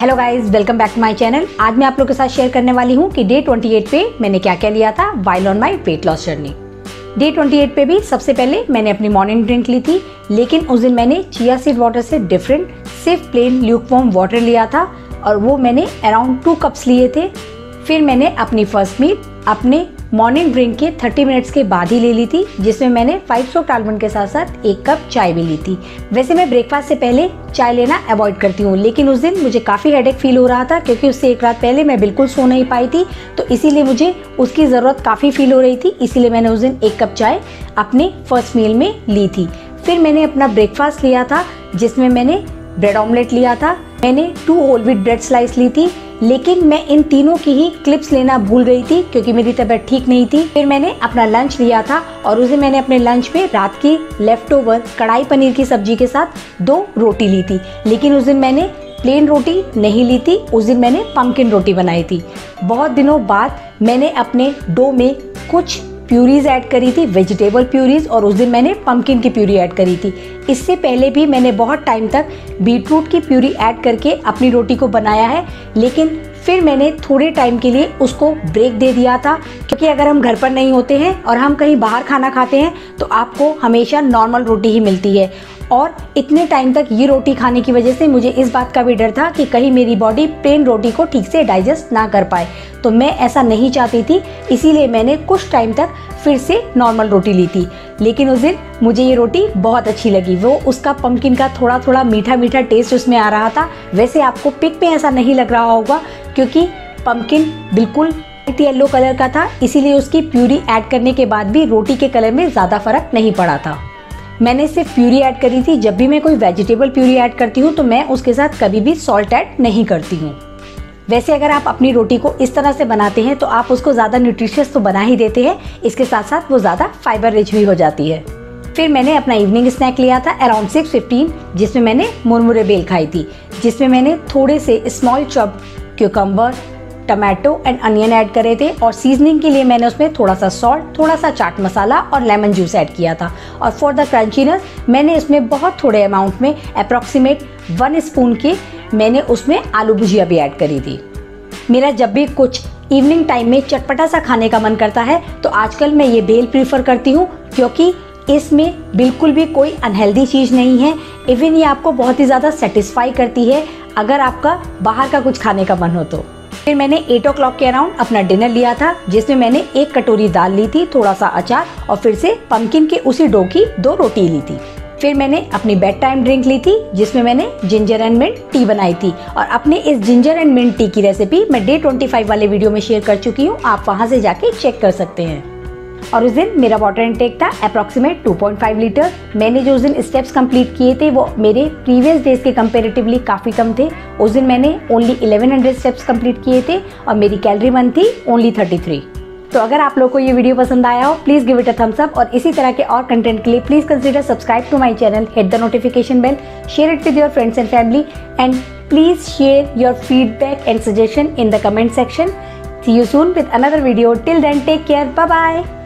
Hello guys, welcome back to my channel. आज मैं आप लोगों के साथ शेयर करने वाली हूँ कि डे 28 पे मैंने क्या क्या लिया था while on my weight loss journey. Day 28 पे भी सबसे पहले मैंने अपनी मॉर्निंग ड्रिंक ली थी, लेकिन उस दिन मैंने चिया सीड वाटर से डिफरेंट सिर्फ प्लेन ल्यूकवार्म वाटर लिया था और वो मैंने अराउंड 2 कप्स लिए थे। फिर मैंने अपनी फर्स्ट मील अपने मॉर्निंग ड्रिंक के 30 मिनट्स के बाद ही ले ली थी, जिसमें मैंने 5 सोक्ड आलमंड के साथ साथ 1 कप चाय भी ली थी। वैसे मैं ब्रेकफास्ट से पहले चाय लेना अवॉइड करती हूँ, लेकिन उस दिन मुझे काफ़ी हेडेक फील हो रहा था क्योंकि उससे एक रात पहले मैं बिल्कुल सो नहीं पाई थी, तो इसीलिए मुझे उसकी ज़रूरत काफ़ी फील हो रही थी। इसीलिए मैंने उस दिन 1 कप चाय अपने फर्स्ट मील में ली थी। फिर मैंने अपना ब्रेकफास्ट लिया था, जिसमें मैंने ब्रेड ऑमलेट लिया था, मैंने 2 होल व्हीट ब्रेड स्लाइस ली थी, लेकिन मैं इन तीनों की ही क्लिप्स लेना भूल गई थी क्योंकि मेरी तबीयत ठीक नहीं थी। फिर मैंने अपना लंच लिया था और उसे मैंने अपने लंच में रात की लेफ्ट ओवर कढ़ाई पनीर की सब्जी के साथ 2 रोटी ली थी, लेकिन उस दिन मैंने प्लेन रोटी नहीं ली थी, उस दिन मैंने पम्पकिन रोटी बनाई थी। बहुत दिनों बाद मैंने अपने डो में कुछ प्यूरीज ऐड करी थी, वेजिटेबल प्यूरीज, और उस दिन मैंने पम्पकिन की प्यूरी ऐड करी थी। इससे पहले भी मैंने बहुत टाइम तक बीटरूट की प्यूरी ऐड करके अपनी रोटी को बनाया है, लेकिन फिर मैंने थोड़े टाइम के लिए उसको ब्रेक दे दिया था क्योंकि अगर हम घर पर नहीं होते हैं और हम कहीं बाहर खाना खाते हैं तो आपको हमेशा नॉर्मल रोटी ही मिलती है, और इतने टाइम तक ये रोटी खाने की वजह से मुझे इस बात का भी डर था कि कहीं मेरी बॉडी प्लेन रोटी को ठीक से डाइजेस्ट ना कर पाए, तो मैं ऐसा नहीं चाहती थी। इसीलिए मैंने कुछ टाइम तक फिर से नॉर्मल रोटी ली थी, लेकिन उस दिन मुझे ये रोटी बहुत अच्छी लगी। वो उसका पम्पकिन का थोड़ा थोड़ा मीठा मीठा टेस्ट उसमें आ रहा था। वैसे आपको पिक में ऐसा नहीं लग रहा होगा क्योंकि पम्पकिन बिल्कुल येलो कलर का था, इसीलिए उसकी प्यूरी ऐड करने के बाद भी रोटी के कलर में ज़्यादा फर्क नहीं पड़ा था। मैंने सिर्फ प्यूरी ऐड करी थी। जब भी मैं कोई वेजिटेबल प्यूरी ऐड करती हूँ तो मैं उसके साथ कभी भी सॉल्ट ऐड नहीं करती हूँ। वैसे अगर आप अपनी रोटी को इस तरह से बनाते हैं तो आप उसको ज़्यादा न्यूट्रिशियस तो बना ही देते हैं, इसके साथ साथ वो ज़्यादा फाइबर रिच भी हो जाती है। फिर मैंने अपना इवनिंग स्नैक लिया था अराउंड 6:15, जिसमें मैंने मुरमुरे बेल खाई थी, जिसमें मैंने थोड़े से small chop cucumber, tomato and onion add करे थे, और सीजनिंग के लिए मैंने उसमें थोड़ा सा सॉल्ट, थोड़ा सा चाट मसाला और लेमन जूस ऐड किया था। और फॉर द क्रंचीनेस मैंने इसमें बहुत थोड़े अमाउंट में अप्रॉक्सीमेट 1 स्पून के मैंने उसमें आलू भुजिया भी ऐड करी थी। मेरा जब भी कुछ इवनिंग टाइम में चटपटा सा खाने का मन करता है तो आजकल मैं ये बेल प्रीफर करती हूँ क्योंकि इसमें बिल्कुल भी कोई अनहेल्दी चीज़ नहीं है। इवन ये आपको बहुत ही ज़्यादा सेटिस्फाई करती है अगर आपका बाहर का कुछ खाने का मन हो तो। फिर मैंने 8 o'clock के अराउंड अपना डिनर लिया था, जिसमें मैंने 1 कटोरी दाल ली थी, थोड़ा सा अचार, और फिर से पम्पकिन के उसी डो की 2 रोटी ली थी। फिर मैंने अपनी बेड टाइम ड्रिंक ली थी, जिसमें मैंने जिंजर एंड मिंट टी बनाई थी, और अपने इस जिंजर एंड मिंट टी की रेसिपी मैं डे 25 वाले वीडियो में शेयर कर चुकी हूँ, आप वहाँ से जाके चेक कर सकते हैं। और उस दिन मेरा वाटर इनटेक था अप्रॉक्सीमेट 2.5 लीटर। मैंने जो उस दिन स्टेप्स कंप्लीट किए थे वो मेरे प्रीवियस डेज के कंपेरेटिवली काफ़ी कम थे। उस दिन मैंने ओनली 1100 स्टेप्स कंप्लीट किए थे और मेरी कैलोरी बर्न थी ओनली 33। तो अगर आप लोगों को ये वीडियो पसंद आया हो please give it a thumbs up, और इसी तरह के और कंटेंट के लिए please consider subscribe to my channel, hit the notification bell, share it with your friends and family, and please share your feedback and suggestion in the comment section. See you soon with another video. Till then, take care. Bye bye.